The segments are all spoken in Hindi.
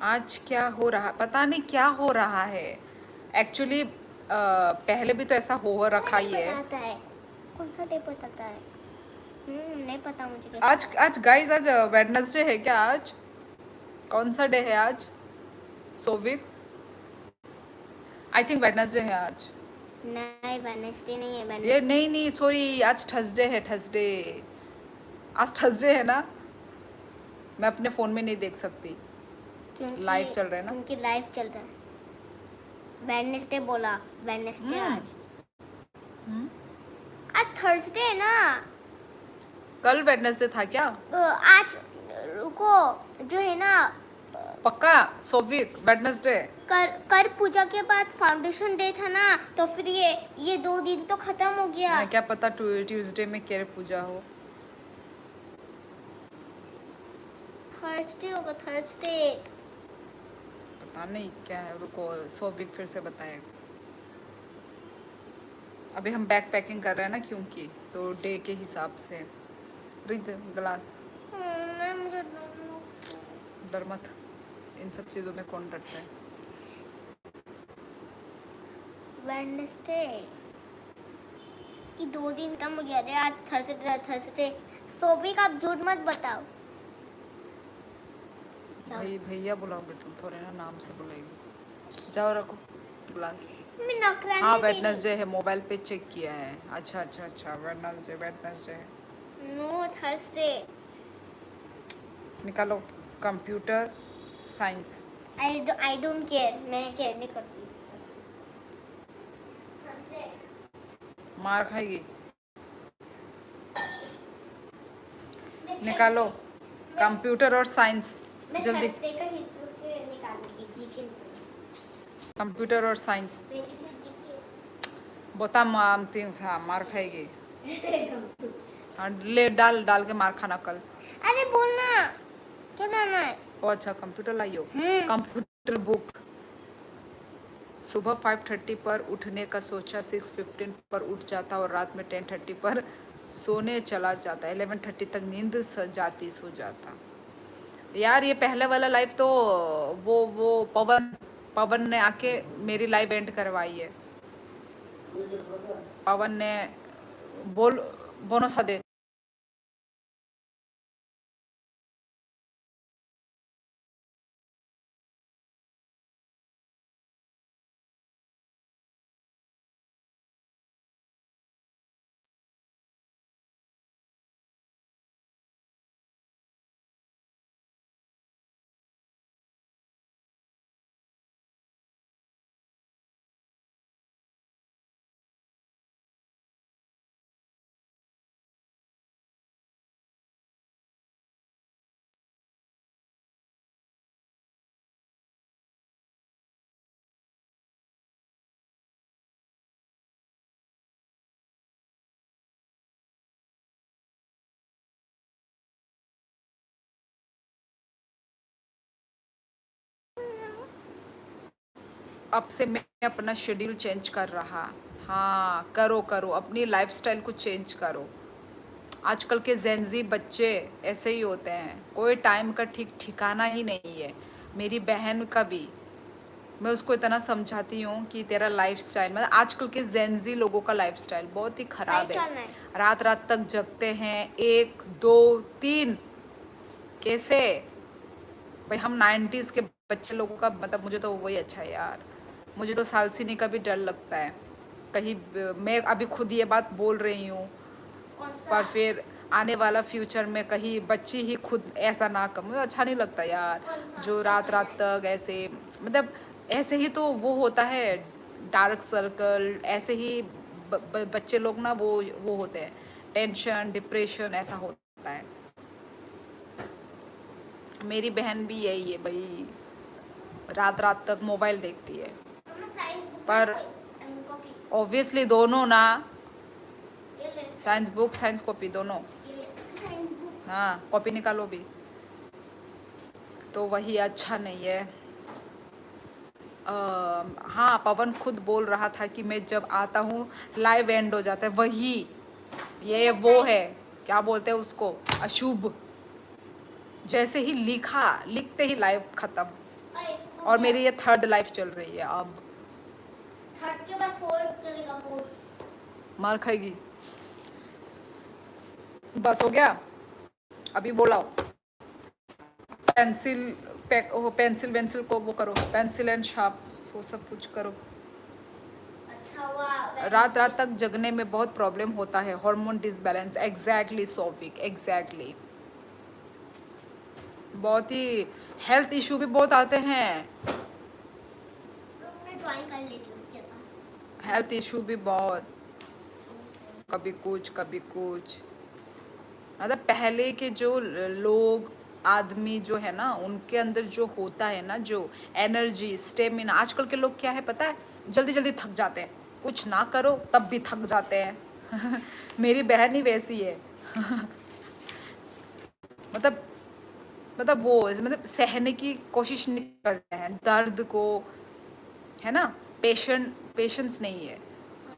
आज क्या हो रहा, पता नहीं क्या हो रहा है एक्चुअली। पहले भी तो ऐसा हो रखा ही है। बताता है कौन सा डे बताता है? नहीं पता मुझे कैसे आज आज गाइस, आज वेडनेसडे है क्या? आज कौन सा डे है आज? सोविक, आई थिंक वेडनेसडे है आज। नहीं, वेडनेसडे नहीं है, ये वेडनेसडे। नहीं नहीं, सॉरी, आज थर्सडे है, थर्सडे। आज थर्सडे है ना? मैं अपने फ़ोन में नहीं देख सकती, लाइव चल रहा है ना। क्योंकि लाइव चल रहा है। वेडनेसडे बोला, वेडनेसडे आज। आज थर्सडे है ना? कल वेडनेसडे था क्या? आज रुको, जो है ना, पक्का सोविक वेडनेसडे। कर पूजा के बाद फाउंडेशन डे था ना, तो फिर ये 2 दिन तो खत्म हो गया। मैं क्या पता ट्यूसडे में केर पूजा हो। थर्सडे होगा, थर्सडे। पता नहीं क्या है, रुको सोविक फिर से बताएगा। अभी हम बैग पैकिंग कर रहे हैं ना, क्योंकि तो डे के हिसाब से। रिद ग्लास, मुझे डर मत, इन सब चीज़ों में कौन डरता है। वेडनेसडे, ये 2 दिन कम हो गया रे। आज थर्सडे, थर्सडे। सोविक, आप झूठ मत बताओ। भाई भैया बुलाओगे तुम, थोड़े ना नाम से बुलाएगी। जाओ रखो ग्लास। मैं नौकरानी हाँ तेरी। वेडनेसडे है, मोबाइल पे चेक किया है। अच्छा अच्छा अच्छा, वेडनेसडे वेडनेसडे। No, Thursday. निकालो computer science. I don't care, मैं केयर नहीं करती। मार खाएगी। निकालो कंप्यूटर और साइंस मैं जल्दी। थर्सडे का हिस्से से निकालूंगी, जीके। कंप्यूटर और साइंस बोता माम थिंग्स, हाँ मार खाएगी। हाँ ले, डाल डाल के मार खाना कल। अरे बोलना क्या लाना है? ओ अच्छा, कंप्यूटर लाइयो। Computer book. सुबह 5:30 पर उठने का सोचा, 6:15 पर उठ जाता और रात में 10:30 पर सोने चला जाता। 11:30 तक नींद जाती, सो जाता। यार ये पहले वाला लाइफ तो वो पवन पवन ने आके मेरी लाइफ एंड करवाई है। पवन ने बोल बोनस दे। अब से मैं अपना शेड्यूल चेंज कर रहा। हाँ करो करो, अपनी लाइफस्टाइल को चेंज करो। आजकल के जेनजी बच्चे ऐसे ही होते हैं, कोई टाइम का ठीक ठिकाना ही नहीं है। मेरी बहन का भी, मैं उसको इतना समझाती हूँ कि तेरा लाइफस्टाइल, मतलब आजकल के जेनजी लोगों का लाइफस्टाइल बहुत ही ख़राब है। रात रात तक जगते हैं, 1 2 3। कैसे भाई, हम 90s के बच्चे लोगों का, मतलब मुझे तो वही अच्छा है यार। मुझे तो सालसिनी का भी डर लगता है कहीं। मैं अभी खुद ये बात बोल रही हूँ, पर फिर आने वाला फ्यूचर में कहीं बच्ची ही खुद ऐसा ना कर, मुझे अच्छा नहीं लगता यार। जो रात रात तक ऐसे, मतलब ऐसे ही तो वो होता है, डार्क सर्कल ऐसे ही। बच्चे लोग ना वो होते हैं, टेंशन डिप्रेशन ऐसा होता है। मेरी बहन भी यही है भाई, रात रात तक मोबाइल देखती है। पर ऑब्वियसली दोनों ना, साइंस बुक साइंस कॉपी दोनों। हाँ कॉपी निकालो भी, तो वही अच्छा नहीं है। हाँ पवन खुद बोल रहा था कि मैं जब आता हूँ लाइव एंड हो जाता है, वही ये वो है, क्या बोलते हैं उसको, अशुभ। जैसे ही लिखा, लिखते ही लाइव खत्म। अरे, हो और गया। मेरी ये थर्ड लाइफ चल रही है अब। थर्ड के बाद फोर्थ चलेगा, फोर्थ। मार खाएगी। बस हो गया। अभी बोलाओ। पेंसिल पैक, वो पेंसिल वेंसिल को वो करो, पेंसिल एंड शार्प वो सब कुछ करो। अच्छा हुआ रात Wednesday। तक जगने में बहुत प्रॉब्लम होता है, हार्मोन डिसबैलेंस। एग्जैक्टली सोफिक, एग्जैक्टली। बहुत ही हेल्थ इशू भी बहुत आते हैं। मैं ड्राइंग कर लेती हूँ उसके बाद। हेल्थ इशू भी बहुत, कभी कुछ कभी कुछ। मतलब पहले के जो लोग, आदमी जो है ना, उनके अंदर जो होता है ना, जो एनर्जी, स्टेमिना। आजकल के लोग क्या है पता है, जल्दी जल्दी थक जाते हैं, कुछ ना करो तब भी थक जाते हैं। मेरी बहन ही वैसी है। मतलब मतलब वो मतलब सहने की कोशिश नहीं करते हैं दर्द को, है ना। पेशेंस नहीं है।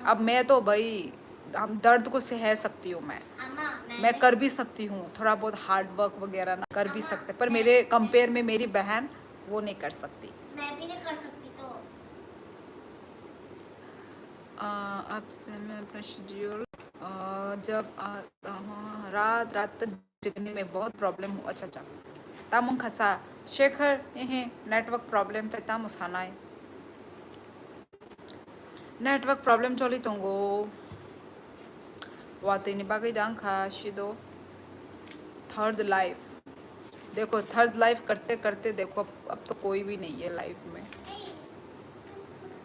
अब मैं तो भाई, हम दर्द को सह सकती हूँ अम्मा मैं कर भी सकती हूँ थोड़ा बहुत हार्ड वर्क वगैरह ना, कर भी सकते, पर मेरे कंपेयर में मेरी बहन वो नहीं कर सकती। मैं भी नहीं कर सकती तो। अब से मैं अपना शेड्यूल जब आता हूँ, रात तक जगने में बहुत प्रॉब्लम हो। अच्छा अच्छा, तामुंग खसा शेखर यही नेटवर्क प्रॉब्लम थे ताम उसाना है, नेटवर्क प्रॉब्लम चली तुंगो वातिनी बागई दांग खा शिदो। थर्ड लाइफ, देखो थर्ड लाइफ करते करते देखो अब तो कोई भी नहीं है लाइफ में।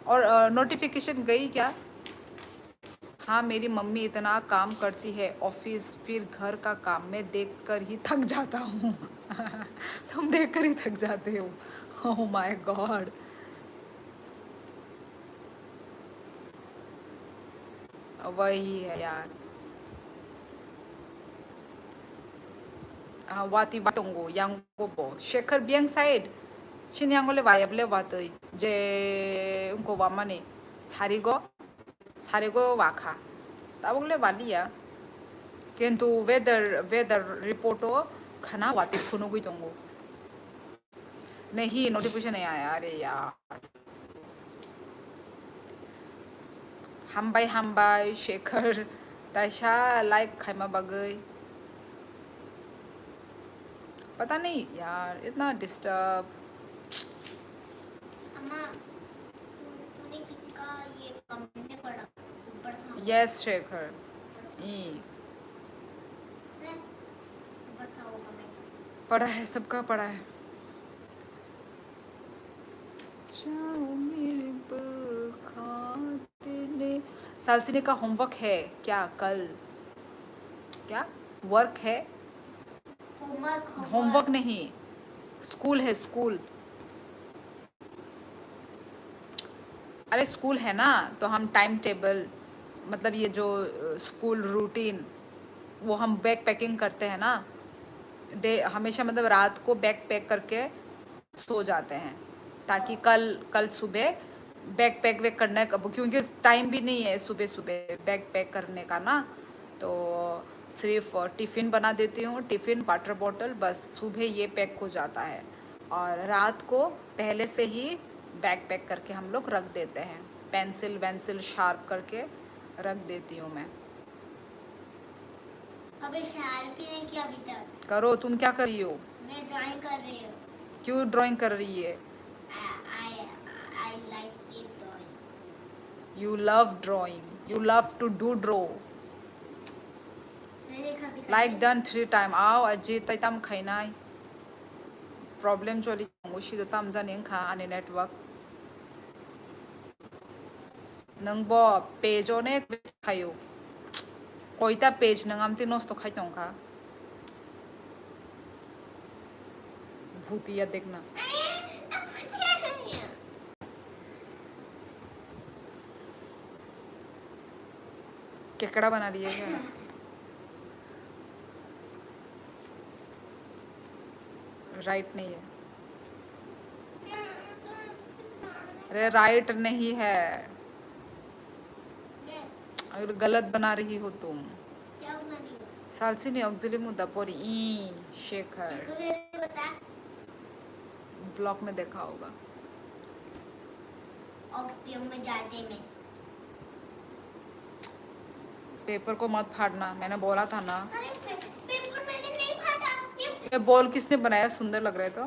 और नोटिफिकेशन गई क्या? हाँ, मेरी मम्मी इतना काम करती है, ऑफिस फिर घर का काम, मैं देखकर ही थक जाता हूँ। तुम देखकर ही थक जाते हो। Oh my God. वही है यार। वाती बातोंगो यांगो बो शेखर बियंग साइड शिन्यांगोले वायबले वातई जे उनको वामाने सारिगो वाखा ताबोगले वालिया किंतु वेदर रिपोर्टो खना वाती खुनुगुई तोंगो नहीं, नोटिफिकेशन नहीं आया। अरे यार, हामबाय शेखर ताइशा लाइक खाइमा बगई, पता नहीं यार इतना डिस्टर्ब। अम्मा तूने किसी का ये कमेंट नहीं पढ़ा, ऊपर था। यस शेखर ई ऊपर था वो कमेंट। पढ़ा है, सबका पढ़ा है। जाओ मेरे बखातने। सालसिने का होमवर्क है क्या कल? क्या वर्क है? होमवर्क नहीं, स्कूल है स्कूल। अरे स्कूल है ना, तो हम टाइम टेबल, मतलब ये जो स्कूल रूटीन, वो हम बैग पैकिंग करते हैं ना डे हमेशा, मतलब रात को बैग पैक करके सो जाते हैं ताकि कल कल सुबह बैग पैक वैक करने का, क्योंकि टाइम भी नहीं है सुबह सुबह बैग पैक करने का ना, तो सिर्फ टिफ़िन बना देती हूँ, टिफ़िन वाटर बॉटल, बस सुबह ये पैक हो जाता है। और रात को पहले से ही बैग पैक करके हम लोग रख देते हैं, पेंसिल वेंसिल शार्प करके रख देती हूँ मैं। अभी शार्प ही नहीं किया अभी तक। करो, तुम क्या कर रही हो? मैं ड्राइंग कर रही हूँ। क्यों ड्राइंग कर रही है? I like the drawing. You love drawing, you love to do draw मैंने कभी लाइक डन 3 टाइम। आओ अजी तै तम खैनाय प्रॉब्लम चोली मुशी तम जाने खा आने नेटवर्क नंबो पेज ओने खायो कोईता पेज नंगामती नोस तो खाई तोंखा भूतिया देखना। केकड़ा बना रही है क्या? राइट नहीं है। अरे राइट नहीं है, अगर गलत बना रही हो तुम। क्या बना रही हो? सालसी ने ऑक्सिली मुद्दा पोरी ई शेखर इसको भी बता। ब्लॉग में देखा होगा। ऑक्सीजन में जाते में पेपर को मत फाड़ना, मैंने बोला था ना। अरे पेपर मैंने नहीं फाड़ा ये बॉल किसने बनाया, सुंदर लग रहा है तो।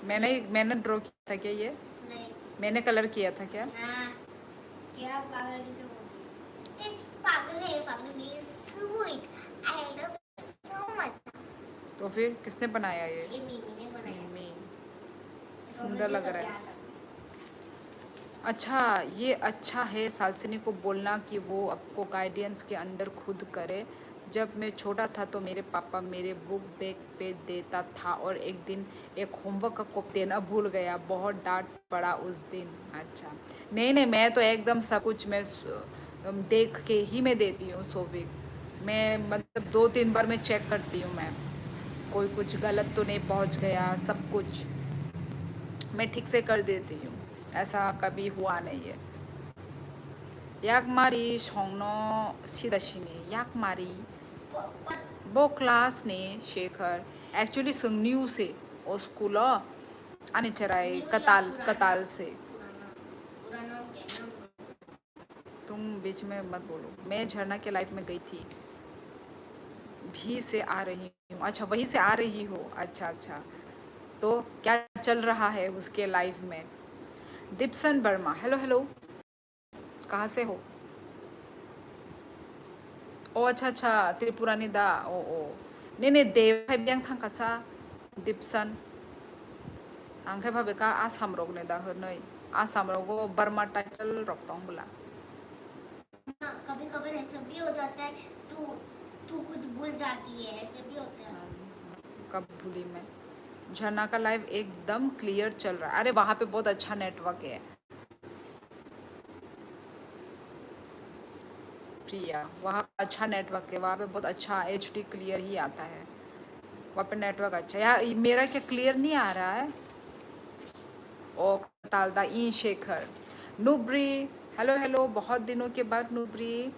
मैंने ड्रॉ किया था क्या ये? नहीं मैंने कलर किया था क्या? हाँ क्या पागल से बोल पागल नहीं sweet I love you so much. तो फिर किसने बनाया ये? ये मीमी ने बनाया। मम्मी। तो सुंदर मुझे लग सब रहा है। याद है। अच्छा, ये अच्छा है सालसिनी को बोलना कि वो आपको गाइडेंस के अंडर खुद करे। जब मैं छोटा था तो मेरे पापा मेरे बुक बैग पे देता था और एक दिन एक होमवर्क का कॉपी देना भूल गया, बहुत डांट पड़ा उस दिन। अच्छा, नहीं नहीं, मैं तो एकदम सब कुछ मैं देख के ही मैं देती हूँ सोविक। मैं मतलब 2-3 बार मैं चेक करती हूँ, मैं कोई कुछ गलत तो नहीं पहुँच गया, सब कुछ मैं ठीक से कर देती हूँ, ऐसा कभी हुआ नहीं है। याक मारी सोंगनो सिदासिनी याक मारी पर वो क्लास ने शेखर एक्चुअली संगन्यू से ओ स्कूल आने चराए न्यू या कताल पुराना? कताल से। पुराना पुराना कहना। तुम बीच में मत बोलो। मैं झरना के लाइफ में गई थी, भी से आ रही हूँ। अच्छा, वहीं से आ रही हो। अच्छा अच्छा, तो क्या चल रहा है उसके लाइफ में? दिप्सन वर्मा, हेलो हेलो, कहाँ से हो? ओ अच्छा अच्छा, त्रिपुरानी दा ओ ओ ने देव है बियांग थांग कासा दिप्सन आंखे भावे का आसाम रोग ने दा हो नहीं आसाम रोग वो बर्मा टाइटल रखता हूँ बोला। हाँ, कभी कभी ऐसा भी हो जाता है तू तू कुछ भूल जाती है, ऐसे भी होता है। कब भूली मैं? झरना का लाइव एकदम क्लियर चल रहा है। अरे वहाँ पे बहुत अच्छा नेटवर्क है प्रिया, वहाँ अच्छा नेटवर्क है, वहाँ पे बहुत अच्छा HD क्लियर ही आता है, वहाँ पे नेटवर्क अच्छा है। यार मेरा क्या क्लियर नहीं आ रहा है? ओ तालदा ई शेखर नुब्री, हेलो हेलो, बहुत दिनों के बाद नुब्री।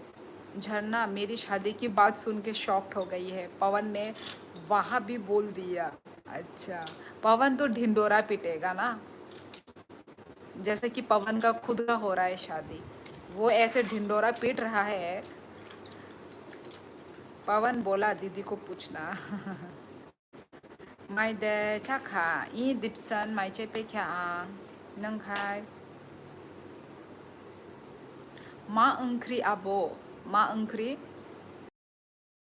झरना मेरी शादी की बात सुन के शॉक्ड हो गई है, पवन ने वहाँ भी बोल दिया। अच्छा, पवन तो ढिंडोरा पिटेगा ना, जैसे कि पवन का खुद का हो रहा है शादी, वो ऐसे ढिंडोरा पीट रहा है। पवन बोला दीदी को पूछना। माई दे चाखा ई दिप्सन माई चे पे क्या नंखाय माँ अंख्री आबो माँ अंख्री।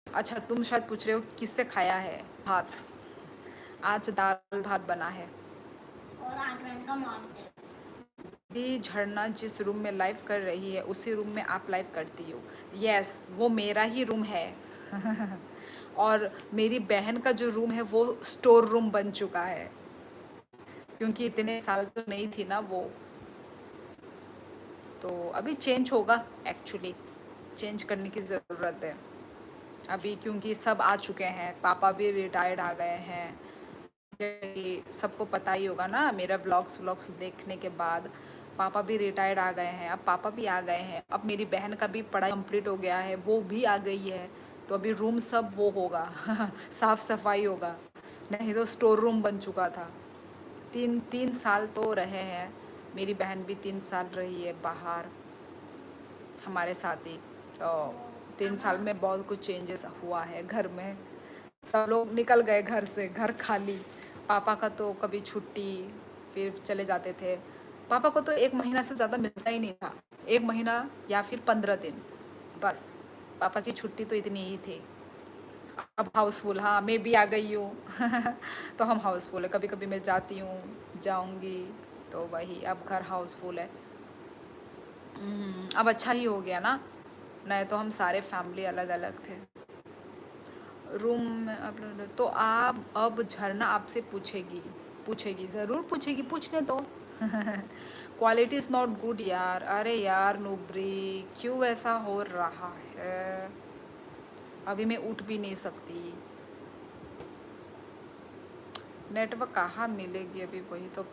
अच्छा, तुम शायद पूछ रहे हो किससे खाया है भात। आज दाल भात बना है। और आगरन का मास्टर दी झरना जिस रूम में लाइव कर रही है उसी रूम में आप लाइव करती हो। यस, वो मेरा ही रूम है। और मेरी बहन का जो रूम है वो स्टोर रूम बन चुका है, क्योंकि इतने साल तो नहीं थी ना वो, तो अभी चेंज होगा। एक्चुअली चेंज करने की ज़रूरत है अभी, क्योंकि सब आ चुके हैं, पापा भी रिटायर्ड आ गए हैं। ये सबको पता ही होगा ना, मेरा व्लॉग्स देखने के बाद पापा भी रिटायर्ड आ गए हैं, अब पापा भी आ गए हैं, अब मेरी बहन का भी पढ़ाई कंप्लीट हो गया है, वो भी आ गई है, तो अभी रूम सब वो होगा। साफ सफाई होगा, नहीं तो स्टोर रूम बन चुका था। 3 साल तो रहे हैं, मेरी बहन भी 3 साल रही है बाहर हमारे साथ ही, तो 3 साल में बहुत कुछ चेंजेस हुआ है घर में। सब लोग निकल गए घर से, घर खाली। पापा का तो कभी छुट्टी, फिर चले जाते थे। पापा को तो 1 महीना से ज़्यादा मिलता ही नहीं था, 1 महीना या फिर 15 दिन, बस पापा की छुट्टी तो इतनी ही थी। अब हाउसफुल, हाँ मैं भी आ गई हूँ। तो हम हाउसफुल है, कभी कभी मैं जाती हूँ, जाऊँगी, तो वही अब घर हाउसफुल है। अब अच्छा ही हो गया ना, नहीं तो हम सारे फैमिली अलग अलग थे। रूम में अब तो आप अब झरना आपसे पूछेगी, पूछेगी ज़रूर पूछेगी, पूछने दो। क्वालिटी इज़ नॉट गुड यार। अरे यार नुब्री, क्यों ऐसा हो रहा है? अभी मैं उठ भी नहीं सकती, नेटवर्क कहाँ मिलेगी अभी, वही तो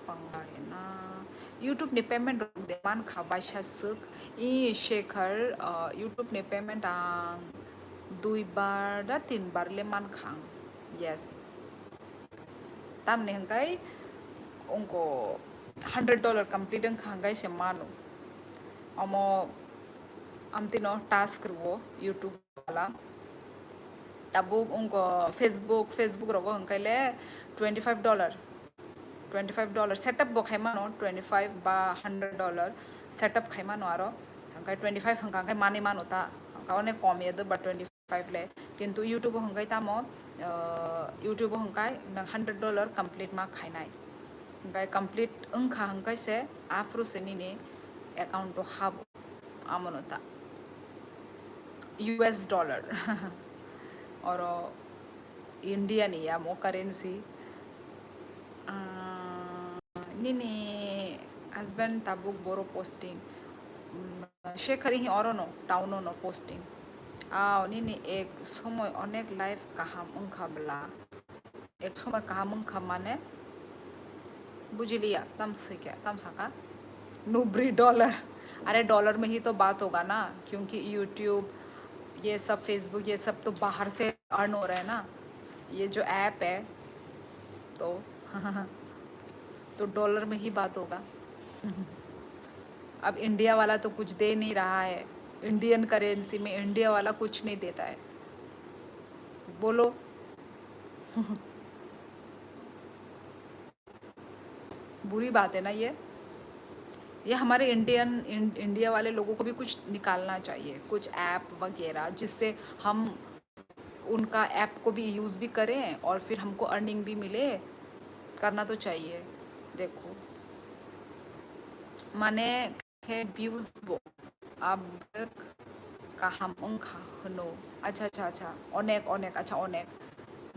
पंगा है ना। यूट्यूब ने पेमेंट दे मान खाबाशा सुख ई शेखर यूट्यूब ने पेमेंट आंग 2 बार दा 3 बार ले मान खांग। Yes, tam ni hangkai ungko $100 complete ang hangkai se manu amo amtino task ro YouTube wala tabu ungko Facebook rogo hangkai le $25 setup bo khaima no 25 ba $100 setup khaima no aro hangkai 25 hangkai mani mano ta hangkai one kom ye ba 25 le kintu YouTube hangkai tamo YouTube hangkai nang $100 complete ma khainai hangkai complete angkha hangkai se afro seni ne account to hab amonota US dollar और इंडिया नहीं या मो करेंसी निनी हस्बैंड ताबुक बोरो पोस्टिंग शेखर ही और नो टाउन नो पोस्टिंग आओ निनी एक समय अनेक लाइफ कहाम उनखाबला एक समय कहाम उनखा माने बुझ लिया तम से क्या तम सका $90 अरे डॉलर में ही तो बात होगा ना क्योंकि यूट्यूब ये सब फेसबुक ये सब तो बाहर से अर्न हो रहा है ना ये जो ऐप है तो तो डॉलर में ही बात होगा अब इंडिया वाला तो कुछ दे नहीं रहा है इंडियन करेंसी में इंडिया वाला कुछ नहीं देता है बोलो बुरी बात है ना ये हमारे इंडिया वाले लोगों को भी कुछ निकालना चाहिए कुछ ऐप वगैरह जिससे हम उनका ऐप को भी यूज़ भी करें और फिर हमको अर्निंग भी मिले करना तो चाहिए देखो माने है व्यूज़ वो अब कहाम उनखा हनो अच्छा अनेक अच्छा अनेक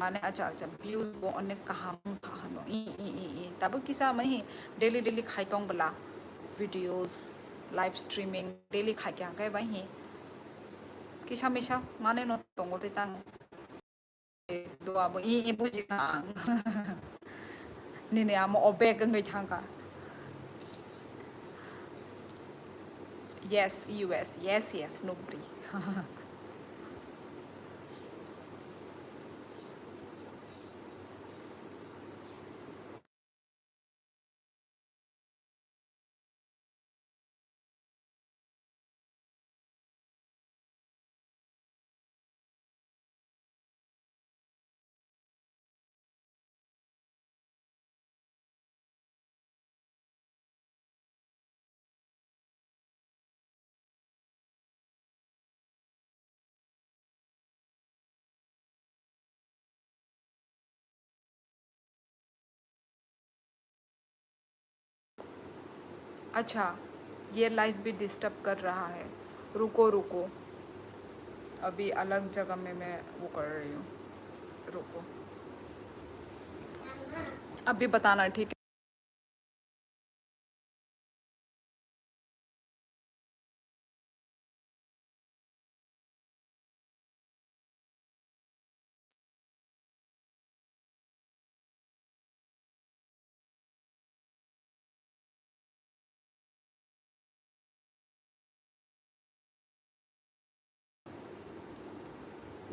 माने अच्छा व्यूज़ वो अनेक कहाम उनखा हनो ई तब किसा मही डेली खाइतोंग बला वीडियोस लाइव स्ट्रीमिंग डेली खाई क्या कहे वही किसा मिसा माने नो तोंगो ते तांग दो अब ई बुझी कांग निने आम ओबे गंगै थांगा yes US yes nobody अच्छा ये लाइव भी डिस्टर्ब कर रहा है रुको अभी अलग जगह में मैं वो कर रही हूँ रुको अभी बताना ठीक है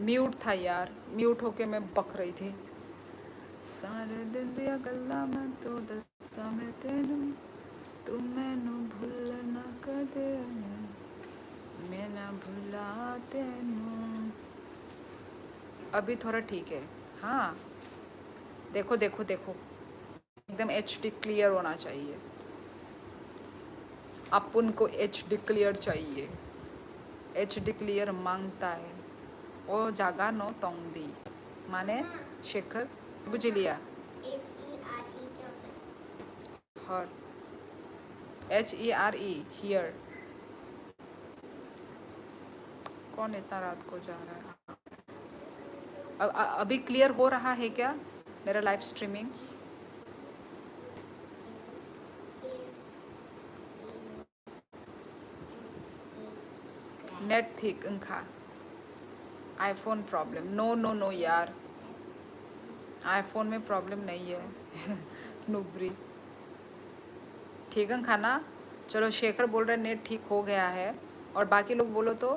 म्यूट था यार म्यूट होके मैं बक रही थी सारे दिल दिया गल्ला मैं तो दसा मैं तेनू तू मैनू भूल ना कदे मैं ना भूला तेनू अभी थोड़ा ठीक है हाँ देखो एकदम HD क्लियर होना चाहिए अपन को HD क्लियर चाहिए HD क्लियर मांगता है ओ जागा नो तोंगदी माने शेखर बुझ लिया हर HERE हियर कौन इतना रात को जा रहा है अभी क्लियर हो रहा है क्या मेरा लाइव स्ट्रीमिंग नेट ठीक उनका आईफोन प्रॉब्लम नो यार आईफोन में प्रॉब्लम नहीं है नुब्री ठीक है खाना चलो शेखर बोल रहे नेट ठीक हो गया है और बाकी लोग बोलो तो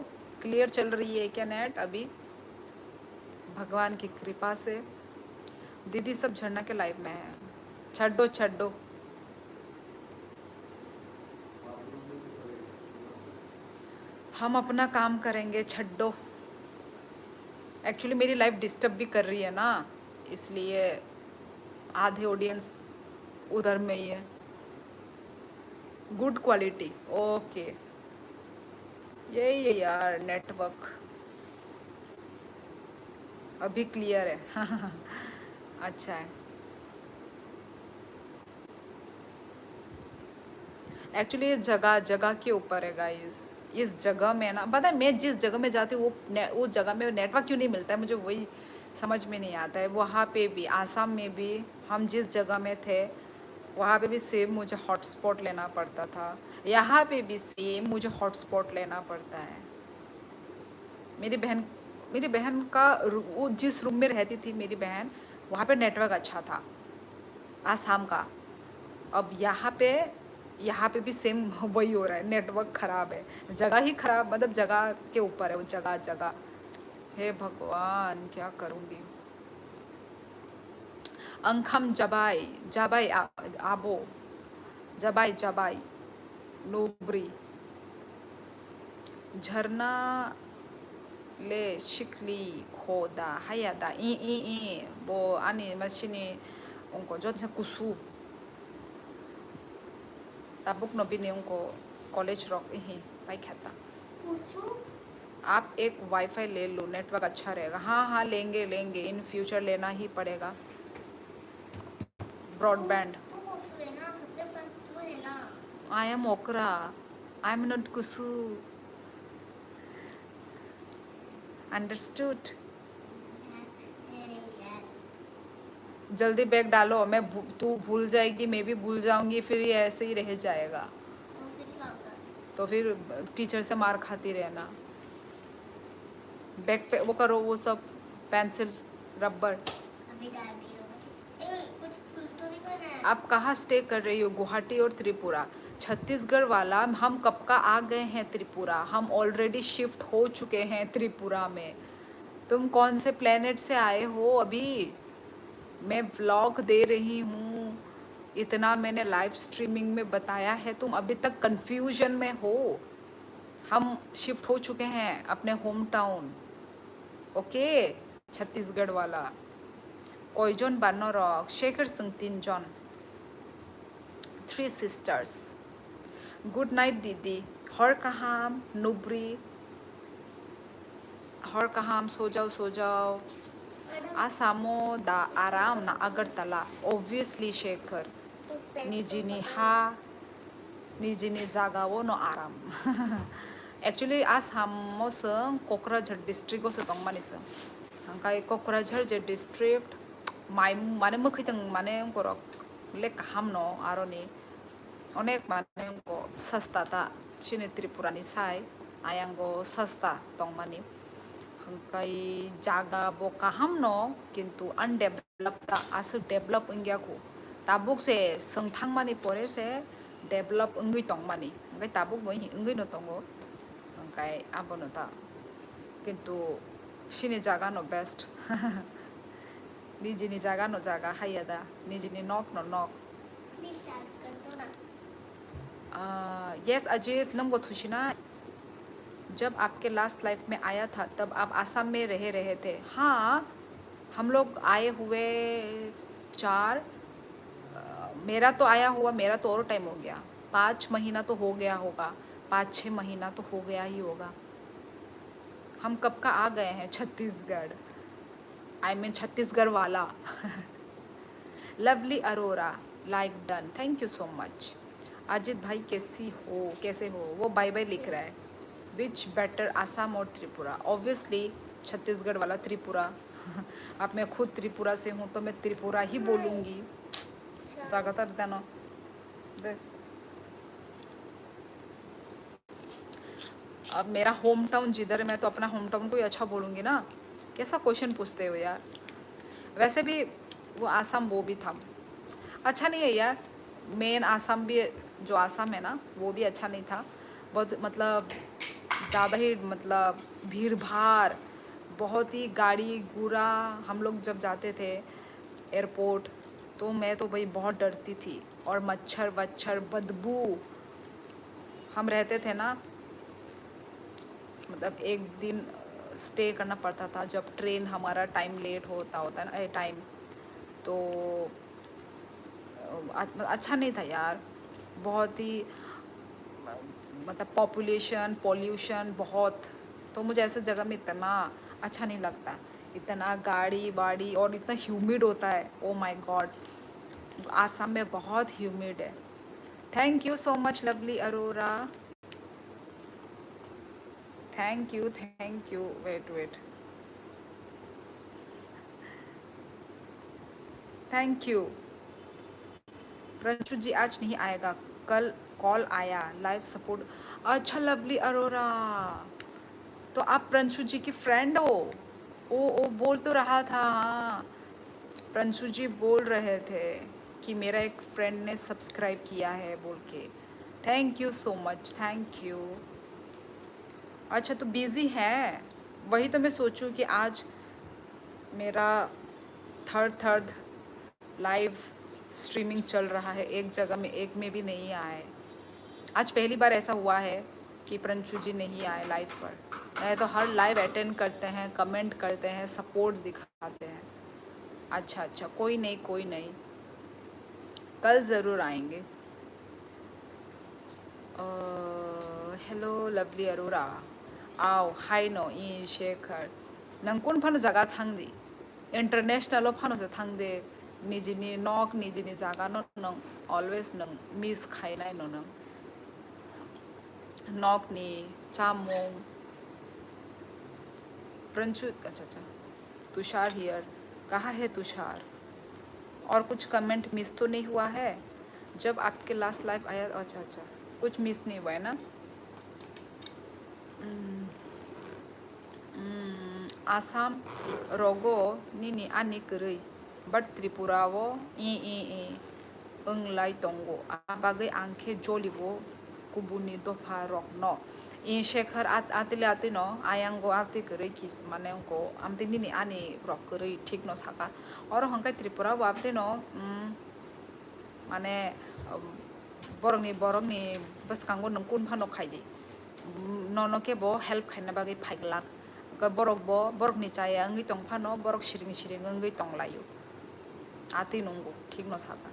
क्लियर चल रही है क्या नेट अभी भगवान की कृपा से दीदी सब झरना के लाइव में है। छड्डो छड्डो। हम अपना काम करेंगे, छड्डो। एक्चुअली मेरी लाइफ डिस्टर्ब भी कर रही है ना, इसलिए आधे ऑडियंस उधर में ही है। Good quality, okay. यही है यार, नेटवर्क अभी क्लियर है। अच्छा है। एक्चुअली ये जगह जगह के ऊपर है गाइस। इस जगह में ना, पता है मैं जिस जगह में जाती हूँ वो जगह में नेटवर्क क्यों नहीं मिलता है, मुझे वही समझ में नहीं आता है। वहाँ पे भी, आसाम में भी, हम जिस जगह में थे वहाँ पे भी सेम मुझे हॉटस्पॉट लेना पड़ता था। यहाँ पे भी सेम मुझे हॉटस्पॉट लेना पड़ता है। मेरी बहन मेरी बहन का वो जिस रूम में रहती थी मेरी बहन, वहाँ पे नेटवर्क अच्छा था, आसाम का। अब यहाँ पे भी सेम वही हो रहा है, नेटवर्क ख़राब है। जगह ही ख़राब, मतलब जगह के ऊपर है वो, जगह जगह। हे भगवान, क्या करूँगी। अंखम जबाई जबाई आबो, जबाई जबाई नोबरी झरना ले शिकली खोदा हायादा ई बो आनी मशीनी उनको जो कुसु ताबुक नबी ने उनको कॉलेज रॉक ही पाई खाता। कुसु आप एक वाईफाई ले लो, नेटवर्क अच्छा रहेगा। हाँ हाँ, लेंगे लेंगे, इन फ्यूचर लेना ही पड़ेगा ब्रॉडबैंड। तू कुसु है ना, सबसे फर्स्ट तू है ना। आई एम ओकरा, I am not Kusu. Understood. Yes. जल्दी बैग डालो, तू भूल जाएगी, मैं भी भूल जाऊंगी, फिर ये ऐसे ही रह जाएगा। तो फिर क्या होगा? तो फिर टीचर से मार खाती रहना। बैग पे वो करो, वो सब पेंसिल रबर। अभी डाल दी होगी। कुछ फुल तो नहीं करना है। आप कहाँ स्टे कर रही हो? गुवाहाटी और त्रिपुरा। छत्तीसगढ़ वाला, हम कब का आ गए हैं त्रिपुरा, हम ऑलरेडी शिफ्ट हो चुके हैं त्रिपुरा में। तुम कौन से प्लेनेट से आए हो अभी? मैं व्लॉग दे रही हूँ, इतना मैंने लाइव स्ट्रीमिंग में बताया है, तुम अभी तक कंफ्यूजन में हो। हम शिफ्ट हो चुके हैं अपने होम टाउन, ओके। छत्तीसगढ़ वाला कोईजन बानर शेखर सिंह 3 जन, 3 सिस्टर्स। गुड नाइट दीदी। हर कहाम नुब्री, हर कहाम, सो जाओ सो जाओ। आसामो दा आराम ना अगरतला, ऑब्वियसली शेखर। निजिनी हा निजिनी जागावो नो आराम। एक्चुअली आसामो जों क'क्राझार डिस्ट्रिक्टआव सो दं मानिसो। ओमफ्राय क'क्राझार जे डिस्ट्रिक्ट माने मोखैथों माने गरक लेक हाम न आरनि अनेक माने को सस्ता ता सिनि त्रिपुरानि साय आयांगो सस्ता दं मानि। ओमफ्राय जागा बो काहाम न किन्तु अनडेभलप ता आसो डेभलप इंगियाखौ ताबुक से सोंथां मानि परे से डेभलप इंगै दं मानि ओमफ्राय ताबुक बहि इंगै न दङ ओमफ्राय आबनो ता किन्तु सिनि जागा न बेस्ट। निजिनि जागा न जागा हायादा, निजिनि नक न नक। प्लीज स्टार्ट कर दो ना। यस अजीत नम गोथुशिना, जब आपके लास्ट लाइफ में आया था तब आप आसाम में रहे थे। हाँ, हम लोग आए हुए 4, मेरा तो आया हुआ, मेरा तो और टाइम हो गया, 5 महीना तो हो गया होगा, 5-6 महीना तो हो गया ही होगा। हम कब का आ गए हैं छत्तीसगढ़, आई मीन छत्तीसगढ़ वाला। Lovely Arora, like done, thank you so much. Ajit भाई कैसे हो? वो बाय बाय लिख रहा है। विच बेटर, आसाम और त्रिपुरा? ऑब्वियसली छत्तीसगढ़ वाला त्रिपुरा। अब मैं खुद त्रिपुरा से हूँ तो मैं त्रिपुरा ही बोलूँगी। ज़्यादातर देना दे। अब मेरा होम टाउन जिधर है, मैं तो अपना होम टाउन को ही अच्छा बोलूँगी ना। कैसा क्वेश्चन पूछते हो यार। वैसे भी वो आसाम वो भी था, अच्छा नहीं है यार। मेन आसाम भी, जो आसाम है ना वो भी अच्छा नहीं था। बहुत मतलब ज़्यादा ही मतलब भीड़ भाड़, बहुत ही गाड़ी घूरा। हम लोग जब जाते थे एयरपोर्ट, तो मैं तो भाई बहुत डरती थी। और मच्छर वच्छर बदबू, हम रहते थे ना, मतलब एक दिन स्टे करना पड़ता था जब ट्रेन हमारा टाइम लेट होता होता ना टाइम, तो अच्छा नहीं था यार, बहुत ही मतलब पॉपुलेशन पॉल्यूशन बहुत। तो मुझे ऐसे जगह में इतना अच्छा नहीं लगता, इतना गाड़ी वाड़ी और इतना ह्यूमिड होता है। ओ माय गॉड, आसाम में बहुत ह्यूमिड है। Thank you so much Lovely Arora, thank you. Wait wait, thank you. Pranshu ji आज नहीं आएगा, कल कॉल आया लाइव सपोर्ट। अच्छा लवली अरोरा, तो आप प्रंशु जी की फ्रेंड हो? ओ बोल तो रहा था, हाँ प्रंशु जी बोल रहे थे कि मेरा एक फ्रेंड ने सब्सक्राइब किया है बोल के। Thank you so much, thank you. अच्छा तो बिज़ी है, वही तो मैं सोचूं कि आज मेरा थर्ड लाइव स्ट्रीमिंग चल रहा है, एक जगह में एक में भी नहीं आए। आज पहली बार ऐसा हुआ है कि प्रंशु जी नहीं आए लाइव पर, नहीं तो हर लाइव अटेंड करते हैं, कमेंट करते हैं, सपोर्ट दिखाते हैं। अच्छा अच्छा, कोई नहीं कोई नहीं, कल ज़रूर आएंगे। हेलो लवली अरोरा, आओ हाय नो ई शेखर, नों कोन फानो जागा थांदी, इंटरनेशनल फानो से थांदे, निजिनि नक निजिनि जागा नों अलवेज नों मिस खायनाय नों नकनी चामुं प्रंशु। अच्छा अच्छा, तुषार हियर, कहाँ है तुषार? और कुछ कमेंट मिस तो नहीं हुआ है जब आपके लास्ट लाइव आया? अच्छा अच्छा, कुछ मिस नहीं हुआ है ना? आसाम रोगो निनी आनी करै बाट त्रिपुरावो ई ओंलाय दंगो आ बागै आंखे जलिबो कुबुनि दफा रक न ई शेखर आतिले आति न आयांगो आति करै किस माने को आमते निनी आनी रक करै ठीक न साका और हंकाय त्रिपुरा वापते न माने बरंनि बसकांगो नों कुन फानो खायदि ननो के बो हेल्प खायना बागै फाइगलाक borok bo borok ni chaya ngi tong phano borok siring siring ngi tong layo ati nunggu ठीक no saka।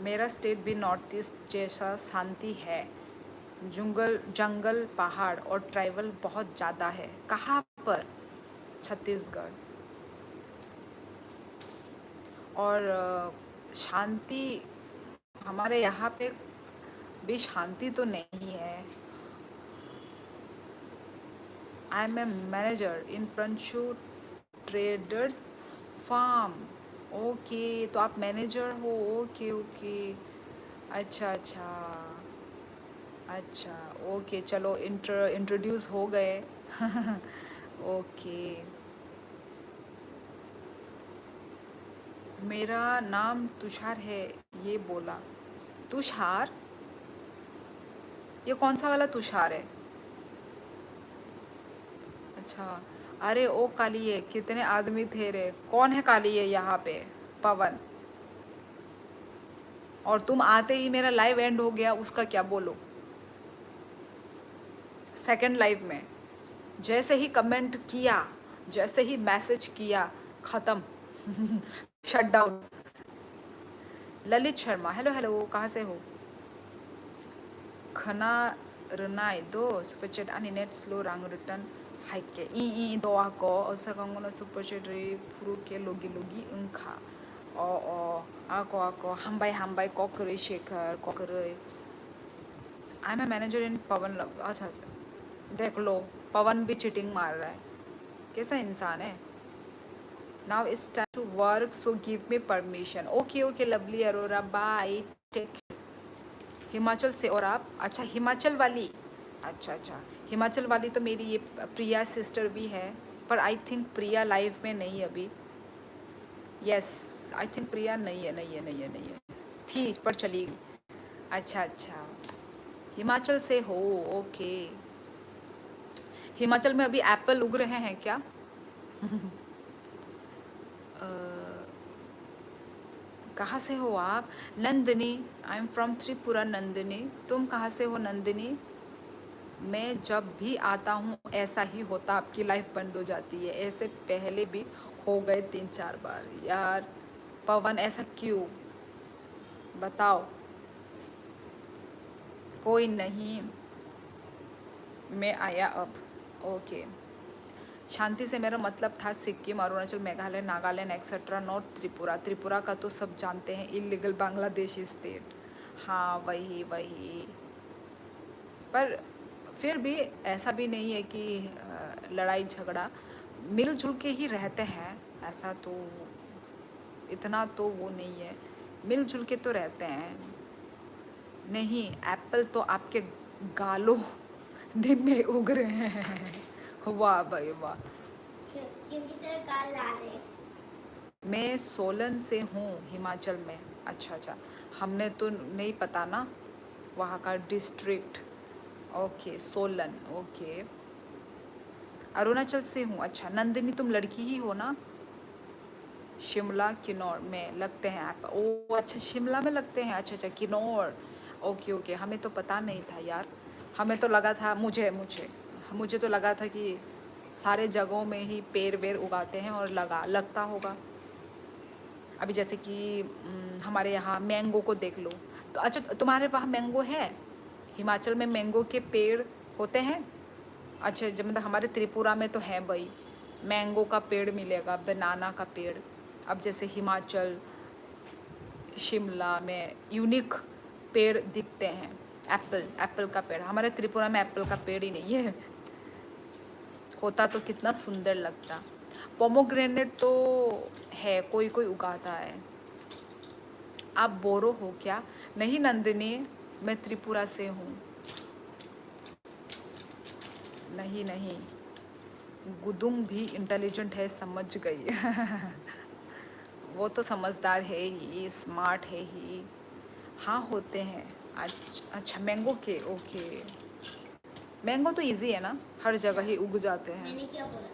मेरा स्टेट भी नॉर्थ ईस्ट जैसा शांति है, जंगल पहाड़ और ट्राइबल बहुत ज़्यादा है। कहाँ पर? छत्तीसगढ़। और शांति हमारे यहाँ पे भी शांति तो नहीं है। I am a manager in Pranshu traders firm. Okay, तो आप मैनेजर हो? ओके ओके, अच्छा अच्छा अच्छा, ओके चलो इंट्रोड्यूस हो गए। ओके, मेरा नाम तुषार है, ये बोला। तुषार? ये कौन सा वाला तुषार है? अच्छा, अरे ओ कालिए, कितने आदमी थे रे, कौन है कालिए यहाँ पे? पवन। और तुम आते ही मेरा लाइव एंड हो गया, उसका क्या बोलो? सेकंड लाइव में जैसे ही कमेंट किया, जैसे ही मैसेज किया, ख़त्म। Shut down. Lalit Sharma, hello hello, कहाँ से हो? खना रनाय दो सुपर चैट आनी नेट स्लो रंग रिटर्न हाइके ई दो आको ओसागंगनो सुपर चैट रे फुरु के लोगी लोगी उनखा ओ आको हामबाय कॉकरे शेखर कॉकरे। I am a manager in Pawan love. अच्छा अच्छा, देख लो पवन भी चीटिंग मार रहा है, कैसा इंसान है। Now it's time to work so give me permission. Okay okay Lovely Arora, bye, take. Himachal से, और आप? अच्छा हिमाचल वाली, अच्छा अच्छा, हिमाचल वाली तो मेरी ये प्रिया सिस्टर भी है, पर आई थिंक प्रिया लाइव में नहीं अभी। यस आई थिंक प्रिया नहीं है, थी पर चली गई। अच्छा अच्छा, हिमाचल से हो, ओके। हिमाचल में अभी एप्पल उग रहे हैं क्या? अ, कहाँ से हो आप? नंदिनी, आई एम फ्रॉम त्रिपुरा। नंदिनी, तुम कहाँ से हो नंदिनी? मैं जब भी आता हूँ ऐसा ही होता, आपकी लाइफ बंद हो जाती है। ऐसे पहले भी हो गए 3-4 बार यार। पवन, ऐसा क्यों? बताओ। कोई नहीं, मैं आया अब। ओके। शांति से मेरा मतलब था सिक्किम, अरुणाचल, मेघालय, नागालैंड एक्सेट्रा, नॉट त्रिपुरा। त्रिपुरा का तो सब जानते हैं, इलीगल बांग्लादेशी स्टेट। हाँ, वही वही। पर फिर भी ऐसा भी नहीं है कि लड़ाई झगड़ा, मिलजुल के ही रहते हैं। ऐसा तो इतना तो वो नहीं है, मिलजुल के तो रहते हैं। नहीं, एप्पल तो आपके गालों में उग रहे हैं। वाह भाई वाह। क्योंकि तेरे गाल लाल है। मैं सोलन से हूँ, हिमाचल में। अच्छा अच्छा, हमने तो नहीं पता ना वहाँ का district. Okay, Solan, okay. Arunachal से हूँ। अच्छा नंदिनी, तुम लड़की ही हो ना? शिमला किन्नौर में लगते हैं आप? ओ अच्छा, शिमला में लगते हैं। अच्छा अच्छा, किन्नौर। ओके ओके, हमें तो पता नहीं था यार। हमें तो लगा था, मुझे मुझे मुझे तो लगा था कि सारे जगहों में ही पेड़ वेड़ उगाते हैं और लगता होगा। अभी जैसे कि हमारे यहाँ मैंगो को देख लो। तो अच्छा, तुम्हारे वहाँ मैंगो है? हिमाचल में मैंगो के पेड़ होते हैं? अच्छा, जब मतलब हमारे त्रिपुरा में तो है भाई, मैंगो का पेड़ मिलेगा, बनाना का पेड़। अब जैसे हिमाचल, शिमला में यूनिक पेड़ दिखते हैं। एप्पल, एप्पल का पेड़। हमारे त्रिपुरा में एप्पल का पेड़ ही नहीं है। होता तो कितना सुंदर लगता। पोमोग्रेनेट तो है, कोई कोई उगाता है। आप बोरो हो क्या? नहीं नंदिनी, मैं त्रिपुरा से हूँ। नहीं नहीं, गुदुम भी इंटेलिजेंट है, समझ गई। वो तो समझदार है ही, स्मार्ट है ही। हाँ होते हैं। अच्छा मैंगो के, ओके। मैंगो तो इजी है ना, हर जगह ही उग जाते हैं। मैंने क्या बोला?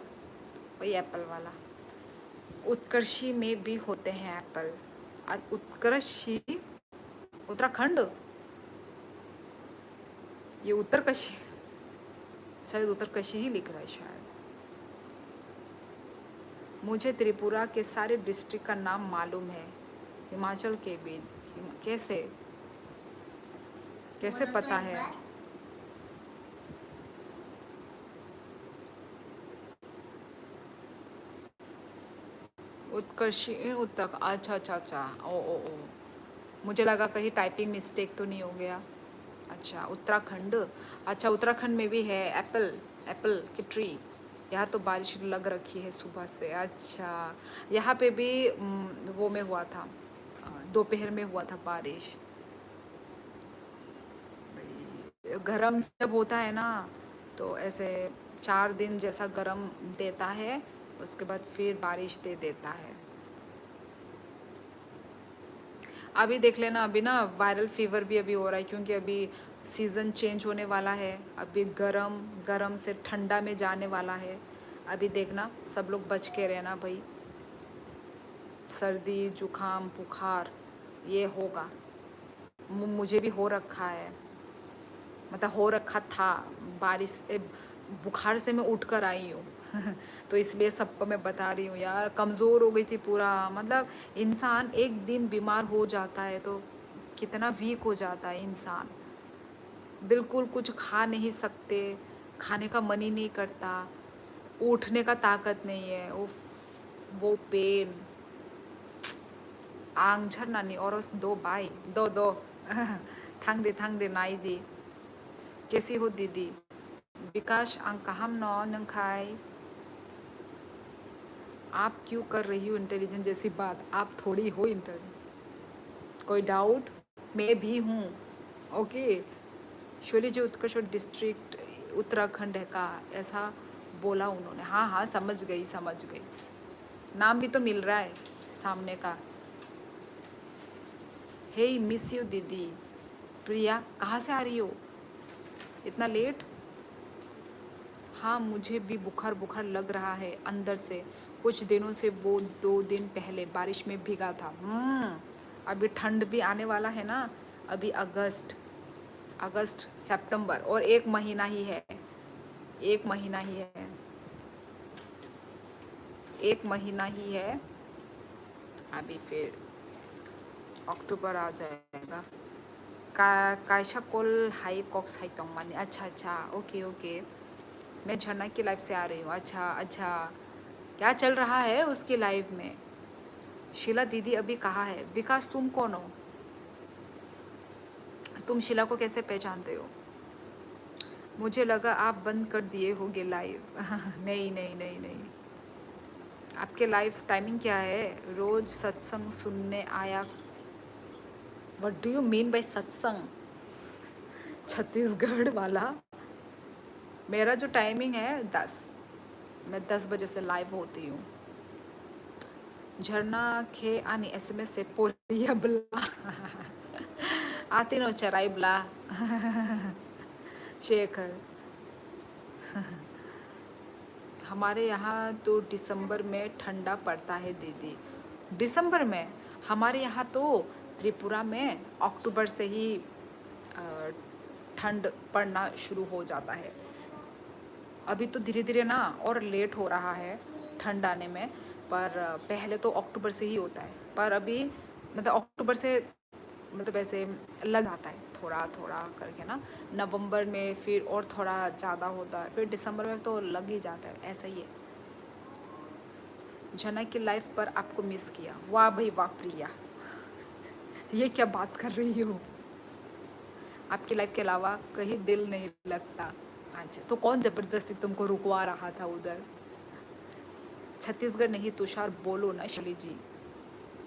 वही एप्पल वाला। उत्कर्षी में भी होते हैं एप्पल। उत्कर्षी, उत्तराखंड, ये उत्तरकाशी, शायद उत्तरकाशी ही लिख रहा है शायद। मुझे त्रिपुरा के सारे डिस्ट्रिक्ट का नाम मालूम है, हिमाचल के भी। कैसे कैसे बोलो तो पता एक है? बार। उत्कर्षी, उत्तर, अच्छा अच्छा अच्छा, ओ, मुझे लगा कहीं टाइपिंग मिस्टेक तो नहीं हो गया। अच्छा उत्तराखंड। अच्छा उत्तराखंड में भी है एप्पल, एप्पल की ट्री। यहाँ तो बारिश लग रखी है सुबह से। अच्छा, यहाँ पे भी वो में हुआ था, दोपहर में हुआ था बारिश। गरम जब होता है ना, तो ऐसे 4 दिन जैसा गरम देता है, उसके बाद फिर बारिश दे देता है। अभी देख लेना, अभी ना वायरल फीवर भी अभी हो रहा है, क्योंकि अभी सीज़न चेंज होने वाला है। अभी गरम गरम से ठंडा में जाने वाला है। अभी देखना, सब लोग बच के रहना भाई। सर्दी जुकाम बुखार ये होगा। मुझे भी हो रखा है, मतलब हो रखा था। बारिश बुखार से मैं उठ कर आई हूँ। तो इसलिए सबको मैं बता रही हूँ यार, कमज़ोर हो गई थी पूरा। मतलब इंसान एक दिन बीमार हो जाता है तो कितना वीक हो जाता है इंसान। बिल्कुल कुछ खा नहीं सकते, खाने का मन ही नहीं करता, उठने का ताकत नहीं है। उफ, वो पेन, आंग झरना नहीं और उस दो बाई दो दो। थांग दे नाई दी। कैसी हो दीदी? विकास अंक हम नौ नंखाई। आप क्यों कर रही हो इंटेलिजेंट जैसी बात? आप थोड़ी हो इंटेलिजेंट। कोई डाउट? मैं भी हूँ। ओके। शोली जी, उत्कर्ष डिस्ट्रिक्ट उत्तराखंड है का, ऐसा बोला उन्होंने। हाँ हाँ, समझ गई समझ गई। नाम भी तो मिल रहा है सामने का। हे मिस यू दीदी। प्रिया, कहाँ से आ रही हो इतना लेट? हाँ, मुझे भी बुखार बुखार लग रहा है अंदर से। कुछ दिनों से वो 2 दिन पहले बारिश में भीगा था। अभी ठंड भी आने वाला है ना। अभी अगस्त, अगस्त सितंबर और 1 महीना ही है। 1 महीना ही है। 1 महीना ही है। अभी फिर अक्टूबर आ जाएगा। का कायशा कोल हाई कॉक्स हाई तोंग मानी। अच्छा अच्छा, ओके ओके। मैं झरना की लाइफ से आ रही हूँ। अच्छा अच्छा, क्या चल रहा है उसकी लाइफ में? शीला दीदी अभी कहाँ है? विकास तुम कौन हो? तुम शीला को कैसे पहचानते हो? मुझे लगा आप बंद कर दिए होगे लाइव। नहीं नहीं नहीं नहीं। आपके लाइव टाइमिंग क्या है? रोज सत्संग सुनने आया। What do you mean by सत्संग? छत्तीसगढ़ वाला। मेरा जो टाइमिंग है 10। मैं 10 बजे से लाइव होती हूँ। झरना खे आनी SMS से पोलिया बला। आती नो चराई बला। शेखर, हमारे यहाँ तो दिसंबर में ठंडा पड़ता है दीदी। दिसंबर में? हमारे यहाँ तो त्रिपुरा में अक्टूबर से ही अ, ठंड पड़ना शुरू हो जाता है। अभी तो धीरे धीरे ना और लेट हो रहा है ठंड आने में। पर पहले तो अक्टूबर से ही होता है। पर अभी मतलब अक्टूबर से मतलब ऐसे लग आता है थोड़ा थोड़ा करके ना। नवंबर में फिर और थोड़ा ज़्यादा होता है। फिर दिसंबर में तो लग ही जाता है। ऐसा ही है। जना की लाइफ पर आपको मिस किया। वाह भाई वाह प्रिया, ये क्या बात कर रही हो? आपकी लाइफ के अलावा कहीं दिल नहीं लगता। अच्छा, तो कौन ज़बरदस्ती तुमको रुकवा रहा था उधर? छत्तीसगढ़ नहीं, तुषार बोलो ना शैली जी।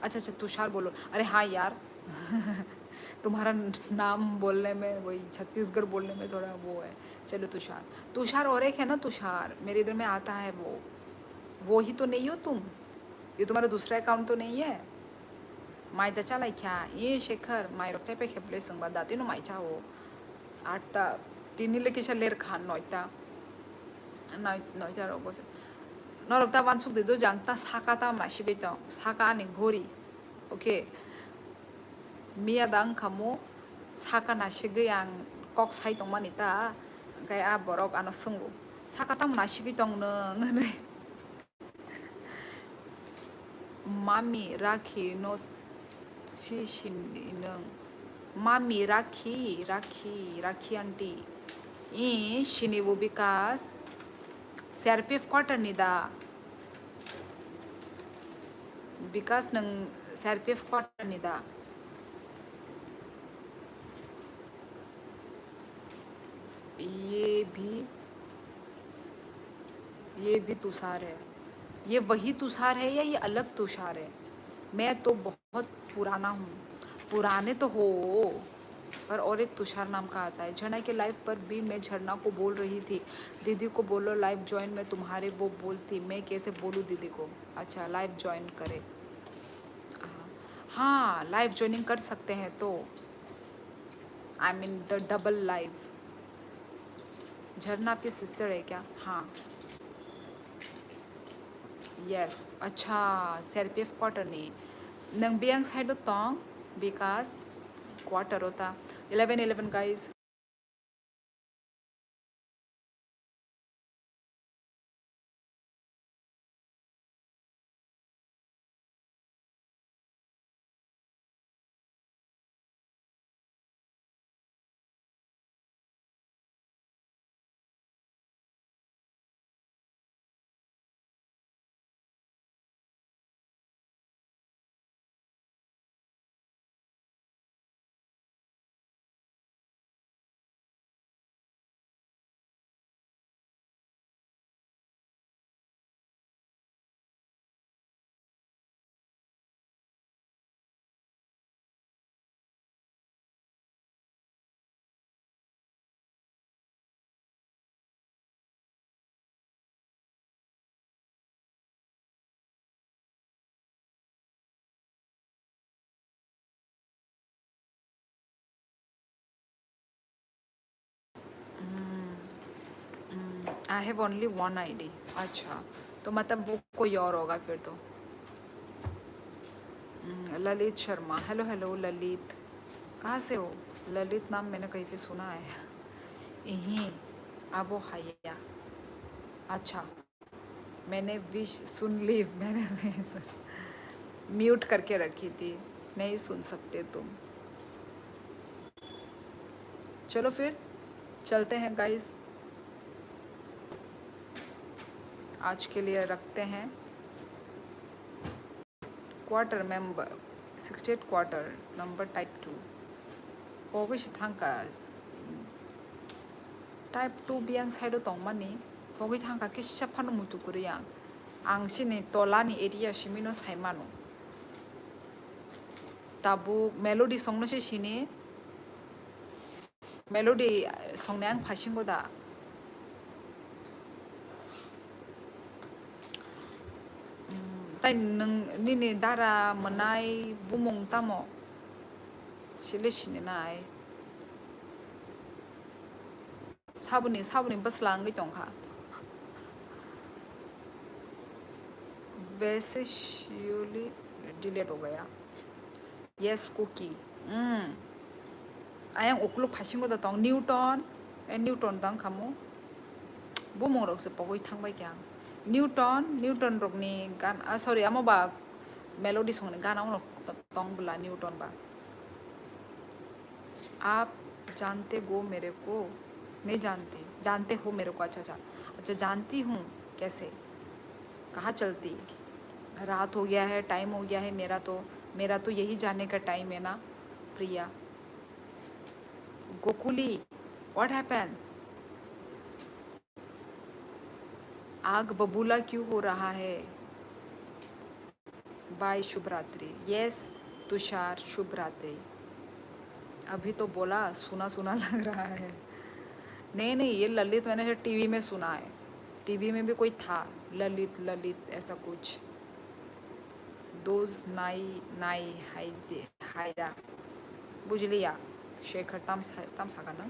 अच्छा अच्छा, तुषार बोलो। अरे हाँ यार। तुम्हारा नाम बोलने में वही छत्तीसगढ़ बोलने में थोड़ा वो है। चलो तुषार। तुषार और एक है ना तुषार, मेरे इधर में आता है वो ही तो नहीं हो तुम? ये तुम्हारा दूसरा अकाउंट तो नहीं है? माइता चला क्या ये शेखर माइ रक्चा पे खेपले संग दाती नो माइचा हो आठता तीन लेके लेर खान नौता नौता रोगो से नरकता वानसुक दे दो जानता साकाता माशिबितो साका नि घोरी ओके मिया दांग खामो साका नाशिगै आं कक साइ दं मानिता ओमफ्राय आ बरक आनो सोंगो साकाताम नाशिगै दं नों मामि राखि न सिसिनि नों मामि राखि राखि राखि आंटी इ शिनिबो विकास CRPF क्वार्टरनि दा विकास नों CRPF क्वार्टरनि दा ये भी ये भी तुषार है। ये वही तुषार है या ये अलग तुषार है? मैं तो बहुत पुराना हूँ। पुराने तो हो, पर और एक तुषार नाम का आता है। झरना के लाइव पर भी मैं झरना को बोल रही थी दीदी को बोलो लाइव ज्वाइन में तुम्हारे। वो बोलती मैं कैसे बोलूँ दीदी को? अच्छा, लाइव ज्वाइन करे। हाँ, लाइव ज्वाइनिंग कर सकते हैं तो I mean the double live. झरना आपकी सिस्टर है क्या? हाँ, यस। अच्छा, CRPF क्वार्टर नहीं नंग बियांग साइड तोंग बिकास क्वार्टर होता 11-11 guys. I have only one ID. अच्छा, तो मतलब वो कोई और होगा फिर तो। ललित शर्मा, हेलो हेलो ललित, कहाँ से हो? ललित नाम मैंने कहीं पे सुना है। यहीं अब वो हैया। अच्छा, मैंने विश सुन ली, मैंने म्यूट करके रखी थी, नहीं सुन सकते तुम। चलो फिर चलते हैं गाइस, आज के लिए रखते हैं। Quarter member 68 quarter number type 2 거기시 tanka type 2 biang saido tongmani 거기 tanka ki siapano mutu kuriyang angshini tolani area shimino saimano tabu melody song no shini melody song nang phashin goda tai nung nini dara manai bumong tamo sile shini nai साबुनी बस लांगी तोंखा वैसे श्योरली डिलीट हो गया यस कुकी आयं ओक्लो फासिंग दा तों न्यूटन दं खामो बुमो रok से पगoi थांबाय क्या न्यूटन रok नि गान सॉरी आमो बा मेलोडी सॉन्ग नि गाना उन तों बुला न्यूटन बा आप जानते हो मेरे को नहीं जानते हो मेरे को अच्छा जानती हूँ कैसे कहाँ चलती रात हो गया है टाइम हो गया है मेरा तो यही जाने का टाइम है ना प्रिया गोकुली व्हाट हैपन आग बबूला क्यों हो रहा है बाय शुभ रात्रि यस तुषार शुभ रात्रि अभी तो बोला सुना सुना लग रहा है नहीं ये ललित मैंने टीवी में सुना है टीवी में भी कोई था ललित ऐसा कुछ दोज नाई हायदा बुझलिया शेखर तम सागना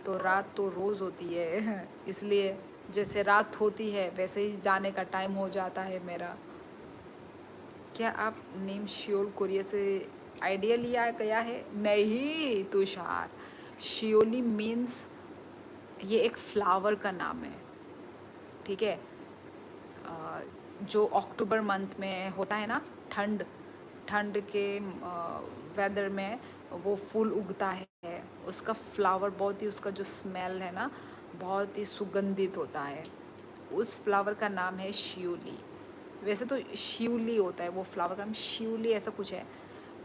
तो रात तो रोज़ होती है इसलिए जैसे रात होती है वैसे ही जाने का टाइम हो जाता है मेरा क्या आप नेम शियोल कोरिया से आइडिया लिया गया है नहीं तुषार शियोली मीन्स ये एक फ्लावर का नाम है ठीक है जो अक्टूबर मंथ में होता है ना ठंड के वेदर में वो फूल उगता है उसका फ्लावर बहुत ही उसका जो स्मेल है ना बहुत ही सुगंधित होता है उस फ्लावर का नाम है शियोली वैसे तो शिवली होता है वो फ्लावर का नाम शिवली ऐसा कुछ है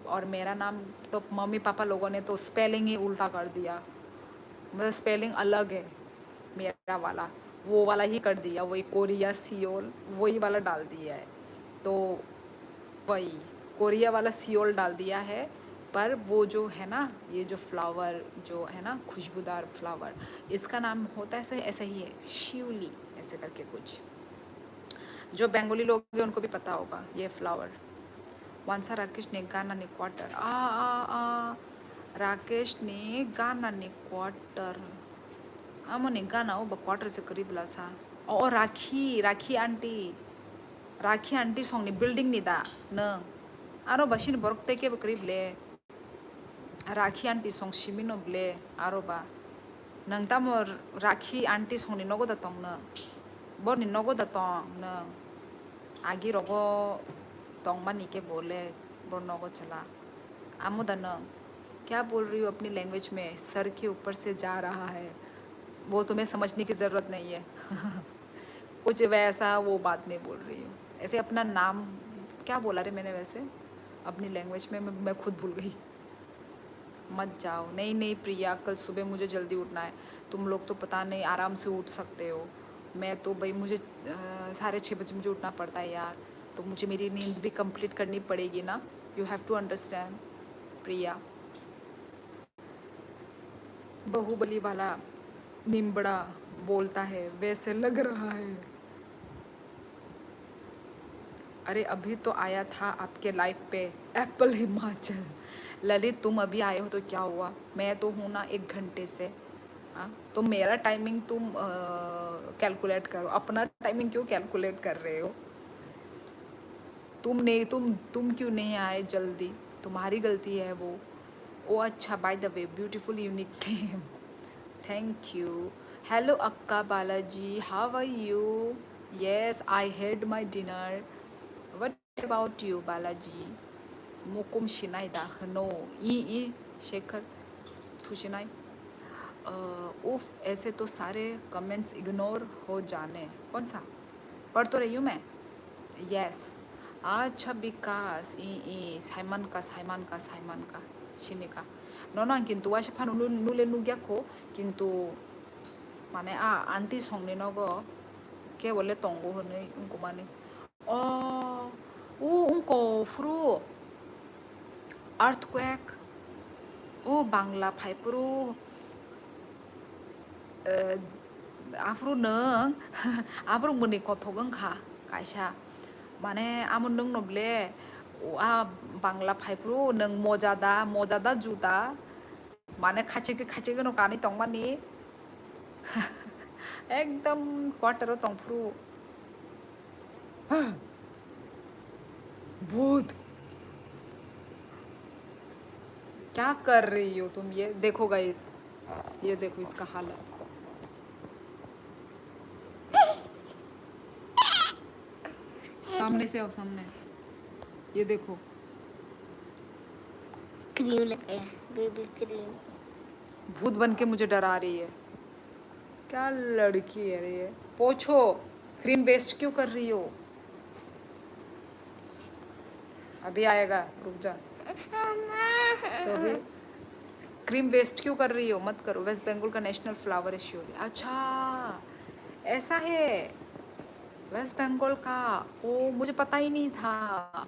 और मेरा नाम तो मम्मी पापा लोगों ने तो स्पेलिंग ही उल्टा कर दिया मतलब स्पेलिंग अलग है मेरा वाला वो वाला ही कर दिया वही कोरिया सियोल वही वाला डाल दिया है तो वही कोरिया वाला सियोल डाल दिया है पर वो जो है ना ये जो फ्लावर जो है ना खुशबूदार फ्लावर इसका नाम होता है ऐसा ही है शिवली ऐसे करके कुछ जो बंगाली लोग हैं उनको भी पता होगा ये फ्लावर वांसा राकेश ने गाना ने क्वार्टर आ राकेश ने गाना ने क्वार्टर आमने गाना हो क्वार्टर से करीब ला सा और राखी आंटी सॉन्ग ने बिल्डिंग नि दा न आरो बसिन बरकते के करीब ले राखी आंटी सॉन्ग सिमिनो ब्ले आरो बा नंग तामो राखी आंटी सॉन्ग नि नगो दा तंग न बर नि नगो दा तंग न आगे रगो तंग मानी के बोले बर नगो चला आमो दा न क्या बोल रही हो अपनी लैंग्वेज में सर के ऊपर से जा रहा है वो तुम्हें समझने की ज़रूरत नहीं है कुछ वैसा वो बात नहीं बोल रही हूँ ऐसे अपना नाम क्या बोला रे मैंने वैसे अपनी लैंग्वेज में मैं खुद भूल गई मत जाओ नहीं प्रिया कल सुबह मुझे जल्दी उठना है तुम लोग तो पता नहीं आराम से उठ सकते हो मैं तो भाई मुझे 6:30 मुझे उठना पड़ता है यार तो मुझे मेरी नींद भी कंप्लीट करनी पड़ेगी ना यू हैव टू अंडरस्टैंड प्रिया बाहुबली वाला निम्बड़ा बोलता है वैसे लग रहा है अरे अभी तो आया था आपके लाइफ पे एप्पल हिमाचल ललित तुम अभी आए हो तो क्या हुआ मैं तो हूँ ना 1 घंटे से हाँ, तो मेरा टाइमिंग तुम कैलकुलेट करो, अपना टाइमिंग क्यों कैलकुलेट कर रहे हो? तुम क्यों नहीं आए जल्दी? तुम्हारी गलती है वो। ओ अच्छा, by the way beautiful unique name. Thank you. Hello akka Balaji, how are you? Yes, I had my dinner. What about you Balaji? मुकुम शिनाइदा नो ई शेखर थुशिनाई। उफ, ऐसे तो सारे कमेंट्स इग्नोर हो जाने। कौन सा? पढ़ तो रही हूँ मैं। यस। अच्छा विकास ई साइमन का शिनिका नोना किंतु वाशे फानु नुले नुग्याको किंतु माने आंटी संगने नगो के बोले तंगो होने उनको माने ओ उनको फ्रू अर्थक्वेक ओ बांग्ला फाइप्रू आफ्रू नों आफ्रू मनी कथगों खा कायसा माने आमुन नों नबले बांग्ला फाइप्रू नों मजादा जुदा माने खाचे नो कानी तंग मानी एकदम क्वार्टर तंफ्रू भूत क्या कर रही हो तुम? ये देखो गाइस, ये देखो इसका हालत। सामने से आओ, सामने। ये देखो। क्रीम लगे, बेबी क्रीम। भूत बन के मुझे डरा रही है। क्या लड़की है रे ये? पोछो। क्रीम वेस्ट क्यों कर रही हो? अभी आएगा, रुक जा। तो अभी क्रीम वेस्ट क्यों कर रही हो? मत करो। वेस्ट बंगाल का नेशनल फ्लावर है श्योली। अच्छा, ऐसा है वेस्ट बंगाल का। ओ, मुझे पता ही नहीं था।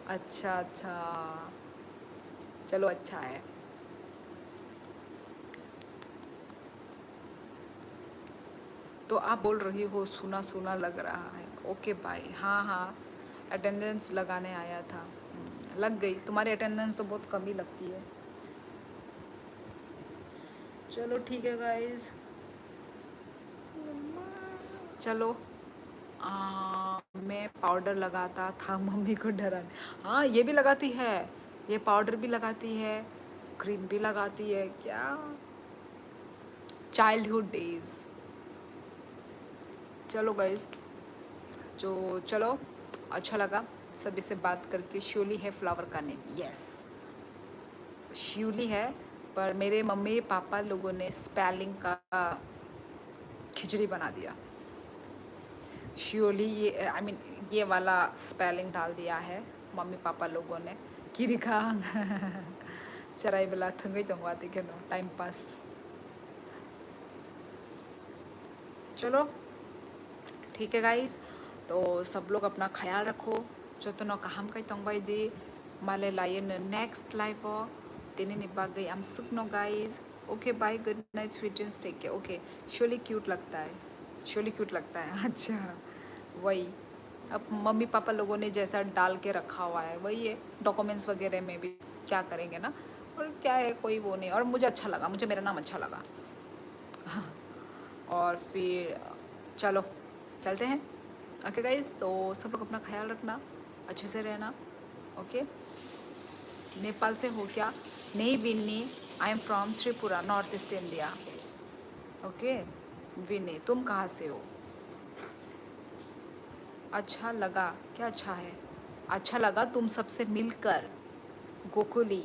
अच्छा अच्छा, चलो अच्छा है। तो आप बोल रही हो सुना सुना लग रहा है। Okay bye. हाँ हाँ, अटेंडेंस लगाने आया था। लग गई। तुम्हारी अटेंडेंस तो बहुत कम ही लगती है। चलो ठीक है गाइस, चलो। मैं पाउडर लगाता था मम्मी को डराने। हाँ, ये भी लगाती है, ये पाउडर भी लगाती है, क्रीम भी लगाती है। क्या चाइल्डहुड डेज। चलो गाइस, जो चलो, अच्छा लगा सभी से बात करके। श्योली है फ्लावर का नेम। यस, श्यूली है, पर मेरे मम्मी पापा लोगों ने स्पेलिंग का खिचड़ी बना दिया। श्योली ये आई मीन ये वाला स्पेलिंग डाल दिया है मम्मी पापा लोगों ने। किरिखा चराई बेला थंगई तंगवाती के नो टाइम पास। चलो ठीक है गाइस, तो सब लोग अपना ख्याल रखो। जो तो कहम कई तंगबाई दी माले लाये नेक्स्ट लाइफ हो तेने निबा गई am सुख नो guys. Okay bye, good night, sweet dreams, take care. Okay, Shyoli cute लगता है, श्योली क्यूट लगता है। अच्छा, वही अब मम्मी पापा लोगों ने जैसा डाल के रखा हुआ है वही है। डॉक्यूमेंट्स वगैरह में भी क्या करेंगे ना, और क्या है, कोई वो नहीं। और मुझे अच्छा लगा, मुझे मेरा नाम अच्छा लगा। और फिर चलो चलते हैं। ओके गाइस, तो सब लोग अपना ख्याल रखना, अच्छे से रहना। ओके, नेपाल से हो क्या? नहीं Vinni, I am from Tripura, north east India. Okay Vinni, तुम कहाँ से हो? अच्छा लगा, क्या अच्छा है? अच्छा लगा तुम सबसे मिलकर, गोकुली।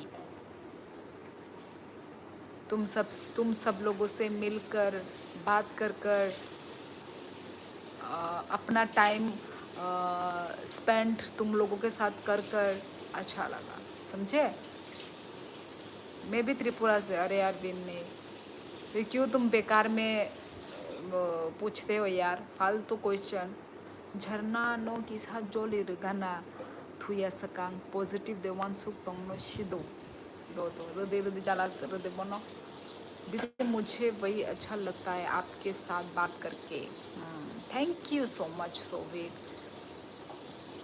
तुम सब लोगों से मिलकर, बात कर कर, अपना टाइम स्पेंड तुम लोगों के साथ कर कर अच्छा लगा, समझे? मैं भी त्रिपुरा से। अरे यार बिन्नी, फिर क्यों तुम बेकार में पूछते हो यार फालतू क्वेश्चन? झरना नो की साथ जोली गाना थुया सकांग पॉजिटिव दे वन सुक तंग शिदो दो तो हृदय हृदय जला हृदय बनो दीदी। मुझे वही अच्छा लगता है आपके साथ बात करके। Thank you so much Sovik.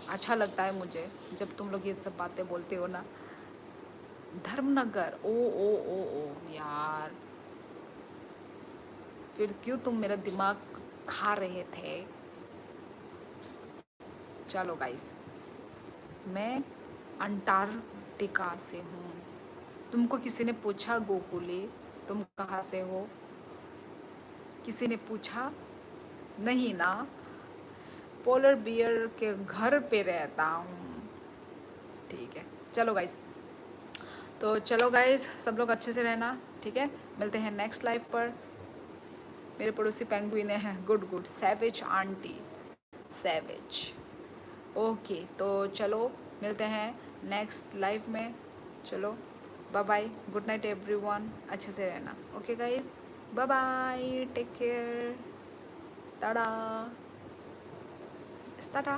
अच्छा लगता है मुझे जब तुम लोग ये सब बातें बोलते हो ना। धर्मनगर, ओ यार, फिर क्यों तुम मेरा दिमाग खा रहे थे? चलो गाइस, मैं अंटार्कटिका से हूँ। तुमको किसी ने पूछा गोकुले तुम कहाँ से हो? किसी ने पूछा? नहीं ना। पोलर बियर के घर पे रहता हूँ। ठीक है, चलो गाइस, तो चलो गाइस, सब लोग अच्छे से रहना, ठीक है। मिलते हैं नेक्स्ट लाइव पर। मेरे पड़ोसी पेंगुइन है, good good, savage aunty, savage. Okay, तो चलो मिलते हैं नेक्स्ट लाइव में। चलो, bye bye, good night everyone, अच्छे से रहना। Okay guys, bye bye, take care, tata, Tata.